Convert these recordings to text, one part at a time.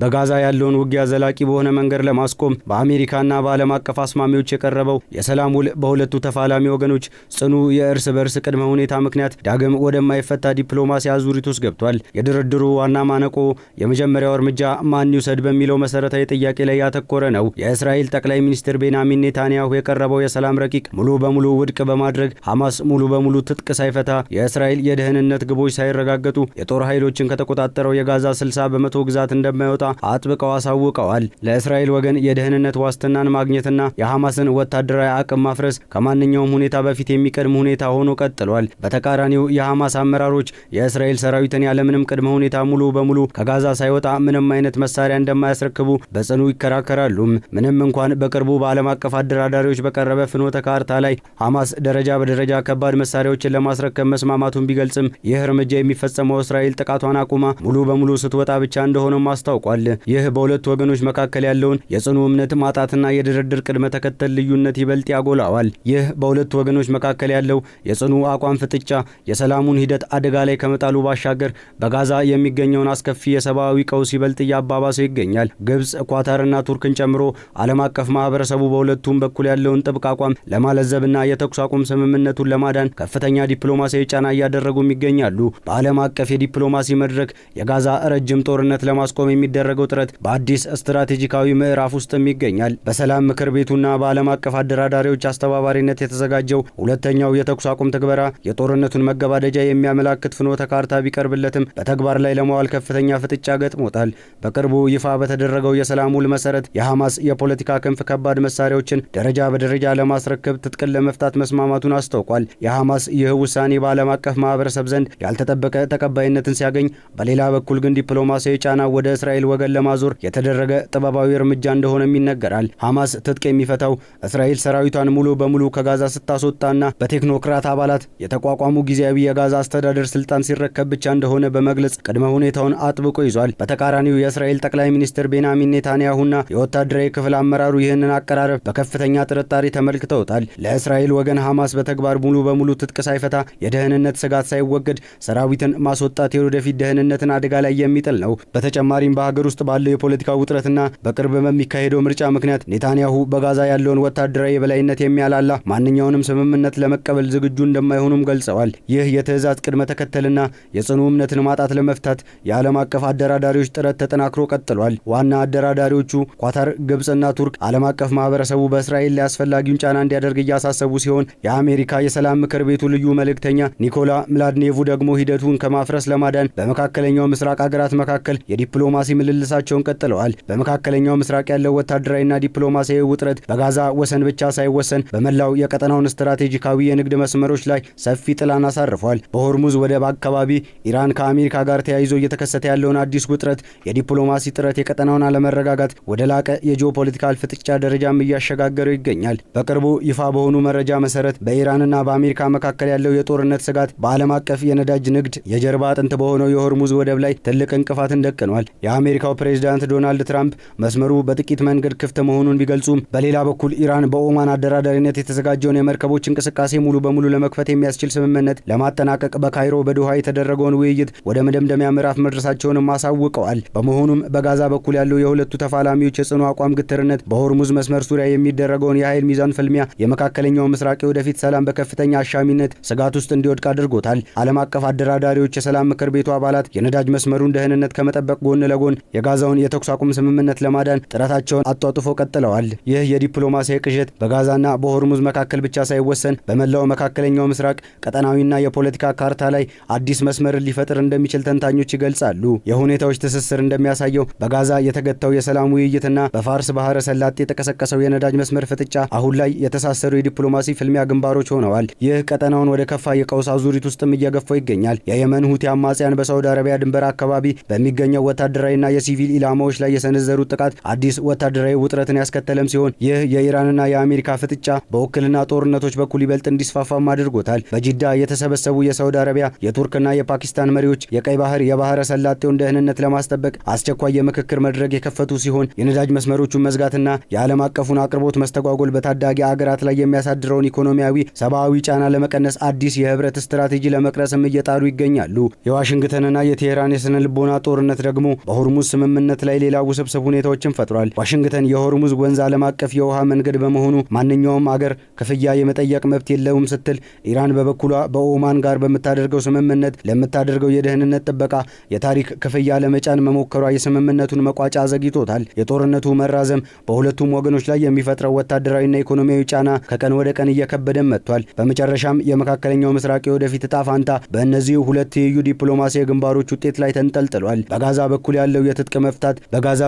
በጋዛ ያለውን ውጊያ ዘላቂ በሆነ መንገድ ለማስቆም በአሜሪካና በዓለም አቀፍ አስማሚዎች የቀረበው የሰላም ውል በሁለቱ ተፋላሚ ወገኖች ጽኑ የእርስ በርስ ቅድመ ሁኔታ ምክንያት ዳግም ወደማይፈታ ዲፕሎማሲ አዙሪት ውስጥ ገብቷል። የድርድሩ ዋና ማነቆ የመጀመሪያው እርምጃ ማን ይውሰድ በሚለው መሰረታዊ ጥያቄ ላይ ያተኮረ ነው። የእስራኤል ጠቅላይ ሚኒስትር ቤንያሚን ኔታንያሁ የቀረበው የሰላም ረቂቅ ሙሉ በሙሉ ውድቅ በማድረግ ሐማስ ሙሉ በሙሉ ትጥቅ ሳይፈታ የእስራኤል የደህንነት ግቦች ሳይረጋገጡ የጦር ኃይሎችን ከተቆጣጠረው የጋዛ 60 በመቶ ግዛት እንደማይወጣ አጥብቀው አሳውቀዋል። ለእስራኤል ወገን የደህንነት ዋስትናን ማግኘትና የሐማስን ወታደራዊ አቅም ማፍረስ ከማንኛውም ሁኔታ በፊት የሚቀድም ሁኔታ ሆኖ ቀጥሏል። በተቃራኒው የሐማስ አመራሮች የእስራኤል ሰራዊትን ያለምንም ቅድመ ሁኔታ ሙሉ በሙሉ ከጋዛ ሳይወጣ ምንም አይነት መሳሪያ እንደማያስረክቡ በጽኑ ይከራከራሉ። ምንም እንኳን በቅርቡ በዓለም አቀፍ አደራዳሪዎች በቀረበ ፍኖተ ካርታ ላይ ሐማስ ደረጃ በደረጃ ከባድ መሳሪያዎችን ለማስረከብ መስማማቱን ቢገልጽም ይህ እርምጃ የሚፈጸመው እስራኤል ጥቃቷን አቁማ ሙሉ በሙሉ ስትወጣ ብቻ እንደሆነም አስታውቋል። ይህ በሁለቱ ወገኖች መካከል ያለውን የጽኑ እምነት ማጣትና የድርድር ቅድመ ተከተል ልዩነት ይበልጥ ያጎላዋል። ይህ በሁለቱ ወገኖች መካከል ያለው የጽኑ አቋም ፍጥጫ የሰላሙን ሂደት አደጋ ላይ ከመጣሉ ባሻገር በጋዛ የሚገኘውን አስከፊ የሰብአዊ ቀውስ ይበልጥ እያባባሰው ይገኛል። ግብጽ፣ ኳታርና ቱርክን ጨምሮ ዓለም አቀፍ ማህበረሰቡ በሁለቱም በኩል ያለውን ጥብቅ አቋም ለማለዘብና የተኩስ አቁም ስምምነቱን ለማዳን ከፍተኛ ዲፕሎማሲያዊ ጫና እያደረጉም ይገኛሉ። በዓለም አቀፍ የዲፕሎማሲ መድረክ የጋዛ ረጅም ጦርነት ለማስቆም የሚደረገው ጥረት በአዲስ ስትራቴጂካዊ ምዕራፍ ውስጥም ይገኛል። በሰላም ምክር ቤቱና በዓለም አቀፍ አደራዳሪዎች አስተባባሪነት የተዘጋጀው ሁለተኛው የተኩስ አቁም ትግበራ የጦርነቱን መገባደጃ የሚያመላክት ፍኖተ ካርታ ቢቀርብለትም በተግባር ላይ ለመዋል ከፍተኛ ፍጥጫ ገጥሞታል። በቅርቡ ይፋ በተደረገው የሰላም ውል መሰረት የሐማስ የፖለቲካ ክንፍ ከባድ መሳሪያዎችን ደረጃ በደረጃ ለማስረከብ ትጥቅን ለመፍታት መስማማቱን አስታውቋል። የሐማስ ይህ ውሳኔ በዓለም አቀፍ ማህበረሰብ ዘንድ ያልተጠበቀ ተቀባይነትን ሲያገኝ፣ በሌላ በኩል ግን ዲፕሎማሲያዊ ጫና ወደ እስራኤል ወገን ለማዞር የተደረገ ጥበባዊ እርምጃ እንደሆነም ይነገራል። ሐማስ ትጥቅ የሚፈታው እስራኤል ሰራዊቷን ሙሉ በሙሉ ከጋዛ ስታስወጣና በቴክኖክራት አባላት የተቋቋሙ ጊዜያዊ የጋዛ አስተዳደር ስልጣን ሲረከብ ብቻ እንደሆነ በመግለጽ ቅድመ ሁኔታውን አጥብቆ ይዟል። በተቃራኒው የእስራኤል ጠቅላይ ሚኒስትር ቤንያሚን ኔታንያሁና የወታደራዊ ክፍል አመራሩ ይህንን አቀራረብ በከፍተኛ ጥርጣሬ ተመልክተውታል። ለእስራኤል ወገን ሐማስ በተግባር ሙሉ በሙሉ ትጥቅ ሳይፈታ የደህንነት ስጋት ሳይወገድ ሰራዊትን ማስወጣት የወደፊት ደህንነትን አደጋ ላይ የሚጥል ነው። በተጨማሪም በሀገር ውስጥ ባለው የፖለቲካ ውጥረትና በቅርብ በሚካሄደው ምርጫ ምክንያት ኔታንያሁ በጋዛ ያለውን ወታደራዊ የበላይነት የሚያላላ ማንኛውንም ስምምነት ለመቀበል ዝግጁ እንደማይሆኑም ገልጸዋል። ይህ የትዕዛዝ ቅድመ ተከተልና የጽኑ እምነትን ማጣት ለመፍታት የዓለም አቀፍ አደራዳሪዎች ጥረት ተጠናክሮ ቀጥሏል። ዋና አደራዳሪዎቹ ኳታር፣ ግብጽና ቱርክ ዓለም አቀፍ ማህበረሰቡ በእስራኤል ላይ አስፈላጊውን ጫና እንዲያደርግ እያሳሰቡ ሲሆን የአሜሪካ የሰላም ምክር ቤቱ ልዩ መልእክተኛ ኒኮላ ምላድኔቭ ደግሞ ሂደቱን ከማፍረስ ለማዳን በመካከለኛው ምስራቅ ሀገራት መካከል የዲፕሎማሲ ምልልሳቸውን ቀጥለዋል። በመካከለኛው ምስራቅ ያለው ወታደራዊና ዲፕሎማሲያዊ ውጥረት በጋዛ ወሰን ብቻ ሳይወሰን በመላው የቀጠናውን ስትራቴጂካዊ የንግድ መስመሮች ላይ ሰፊ ጥላን አሳርፏል። በሆርሙዝ ወደብ አካባቢ ኢራን ከአሜሪካ ጋር ተያይዞ እየተከሰተ ያለውን አዲስ ውጥረት የዲፕሎማሲ ጥረት የቀጠናውን አለመረጋጋት ወደ ላቀ የጂኦፖለቲካል ፍጥጫ ደረጃም እያሸጋገረው ይገኛል። በቅርቡ ይፋ በሆኑ መረጃ መሰረት በኢራንና በአሜሪካ መካከል ያለው የጦርነት ስጋት በዓለም አቀፍ የነዳጅ ንግድ የጀርባ አጥንት በሆነው የሆርሙዝ ወደብ ላይ ትልቅ እንቅፋትን ደቅኗል። የአሜሪካው ፕሬዝዳንት ዶናልድ ትራምፕ መስመሩ በጥቂት መንገድ ክፍት መሆኑን ቢገልጹም፣ በሌላ በኩል ኢራን በኦማን አደራዳሪነት የተዘጋጀውን የመርከቦች እንቅስቃሴ ሙሉ በሙሉ ለመክፈት የሚያስችል ስምምነት ለማጠናቀቅ በካይሮ በዶሃ የተደረገውን ውይይት ወደ መደምደሚያ ምዕራፍ መድረሳቸውንም አሳውቀዋል። በመሆኑም በጋዛ በኩል ያለው የሁለቱ ተፋላሚዎች የጽኑ አቋም ግትርነት በሆርሙዝ መስመር ዙሪያ የሚደረገውን የኃይል ሚዛን ፍልሚያ የመካከለኛው ምስራቅ ወደፊት ሰላም በከፍተኛ አሻሚነት ስጋት ውስጥ እንዲወድቅ አድርጎታል። ዓለም አቀፍ አደራዳሪዎች የሰላም ምክር ቤቱ አባላት የነዳጅ መስመሩን ደህንነት ከመጠበቅ ጎን ለጎን የጋዛውን የተኩስ አቁም ስምምነት ለማዳን ጥረታቸውን አጧጡፈው ቀጥለዋል። ይህ የዲፕሎማሲያዊ ቅዠት በጋዛና በሆርሙዝ መካከል ብቻ ሳይወሰን በመላው መካከለኛው ምስራቅ ቀጠናዊና የፖለቲካ ካርታ ላይ አዲስ መስመርን ሊፈጥር እንደሚችል ተንታኞች ይገልጻሉ። የሁኔታዎች ትስስር እንደሚያሳየው በጋዛ የተገታው የሰላም ውይይትና በፋርስ ባህረ ሰላጤ የተቀሰቀሰው የነዳጅ መስመር ፍጥጫ አሁን ላይ የተሳሰሩ የዲፕሎማሲ ፍልሚያ ግንባሮች ሆነዋል። ይህ ቀጠናውን ወደ ከፋ የቀውስ አዙሪት ውስጥም እየገፋው ይገኛል። የየመን ሁቲ አማጽያን በሳውዲ አረቢያ ድንበር አካባቢ በሚገኘው ወታደራዊና የሲቪል ኢላማዎች ላይ የሰነዘሩት ጥቃት አዲስ ወታደራዊ ውጥረትን ያስከተለም ሲሆን ይህ የኢራንና የአሜሪካ ፍጥጫ በውክልና ጦርነቶች በኩል ይበልጥ እንዲስፋፋም አድርጎታል። በጂዳ የተሰበሰቡ የሳውዲ አረቢያ፣ የቱርክና የፓኪስታን መሪዎች የቀይ ባህር የባህረ ሰላጤውን ደህንነት ለማስጠበቅ አስቸኳይ የምክክር መድረክ የከፈቱ ሲሆን የነዳጅ መስመሮቹን መዝጋትና የዓለም አቀፉን አቅርቦት መስተጓጎል በታዳጊ አገራት ላይ የሚያሳድረውን ኢኮኖሚያዊ፣ ሰብአዊ ጫና ለመቀነስ አዲስ የህብረት ስትራቴጂ ለመቅረጽም እየጣሩ ይገኛሉ። የዋሽንግተንና የቴሄራን የስነ ልቦና ጦርነት ደግሞ በሆርሙዝ ስምምነት ላይ ሌላ ውስብስብ ሁኔታዎችን ፈጥሯል። ዋሽንግተን የሆርሙዝ ወንዝ ዓለም አቀፍ የውሃ መንገድ በመሆኑ ማንኛውም አገር ክፍያ የመጠየቅ መብት የለውም ስትል፣ ኢራን በበኩሏ በኦማን ጋር በምታደርገው ስምምነት ለምታደርገው የደህንነት ጥበቃ የታሪክ ክፍያ ለመጫን መሞከሯ የስምምነቱን መቋጫ አዘግይቶታል። የጦርነቱ መራዘም በሁለቱም ወገኖች ላይ የሚፈጥረው ወታደራዊና ኢኮኖሚያዊ ጫና ከቀን ወደ ቀን እየከበደም መጥቷል። በመጨረሻም የመካከለኛው ምስራቅ የወደፊት ዕጣ ፋንታ በእነዚህ ሁለት ትይዩ ዲፕሎማሲያዊ ግንባሮች ውጤት ላይ ተንጠልጥሏል። በጋዛ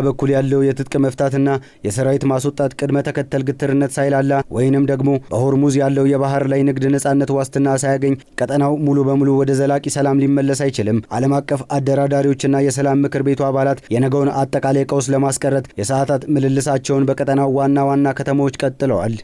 በኩል ያለው የትጥቅ መፍታትና የሰራዊት ማስወጣት ቅድመ ተከተል ግትርነት ሳይላላ ወይንም ደግሞ በሆርሙዝ ያለው የባህር ላይ ንግድ ነጻነት ዋስትና ሳያገኝ ቀጠናው ሙሉ በሙሉ ወደ ዘላቂ ሰላም ሊመለስ አይችልም። ዓለም አቀፍ አደራዳሪዎችና የሰላም ምክር ቤቱ አባላት የነገውን አጠቃላይ ቀውስ ለማስቀረት የሰዓታት ምልልሳቸውን በቀጠናው ዋና ከተሞች ቀጥለዋል።